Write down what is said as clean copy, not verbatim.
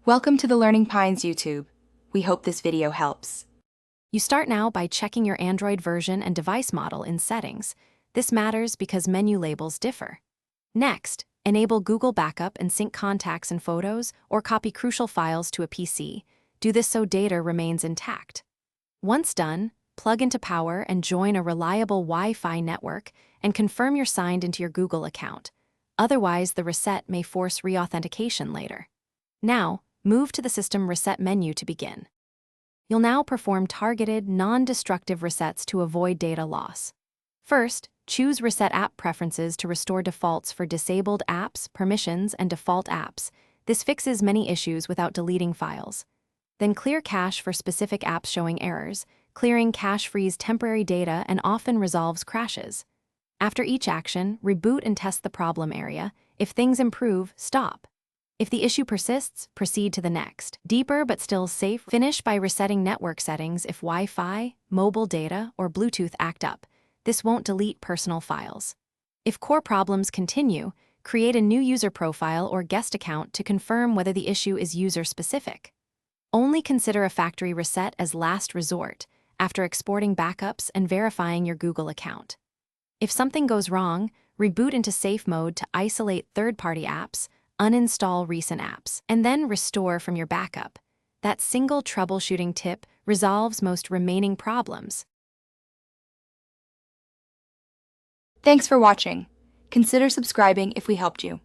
Welcome to the Learning Pines YouTube. We hope this video helps. You start now by checking your Android version and device model in Settings. This matters because menu labels differ. Next, enable Google Backup and sync contacts and photos, or copy crucial files to a PC. Do this so data remains intact. Once done, plug into power and join a reliable Wi-Fi network and confirm you're signed into your Google account. Otherwise, the reset may force re-authentication later. Now, move to the System Reset menu to begin. You'll now perform targeted, non-destructive resets to avoid data loss. First, choose Reset App Preferences to restore defaults for disabled apps, permissions, and default apps. This fixes many issues without deleting files. Then clear cache for specific apps showing errors. Clearing cache frees temporary data and often resolves crashes. After each action, reboot and test the problem area. If things improve, stop. If the issue persists, proceed to the next. Deeper but still safe, finish by resetting network settings if Wi-Fi, mobile data, or Bluetooth act up. This won't delete personal files. If core problems continue, create a new user profile or guest account to confirm whether the issue is user-specific. Only consider a factory reset as last resort after exporting backups and verifying your Google account. If something goes wrong, reboot into safe mode to isolate third-party apps, uninstall recent apps, and then restore from your backup. That single troubleshooting tip resolves most remaining problems. Thanks for watching. Consider subscribing if we helped you.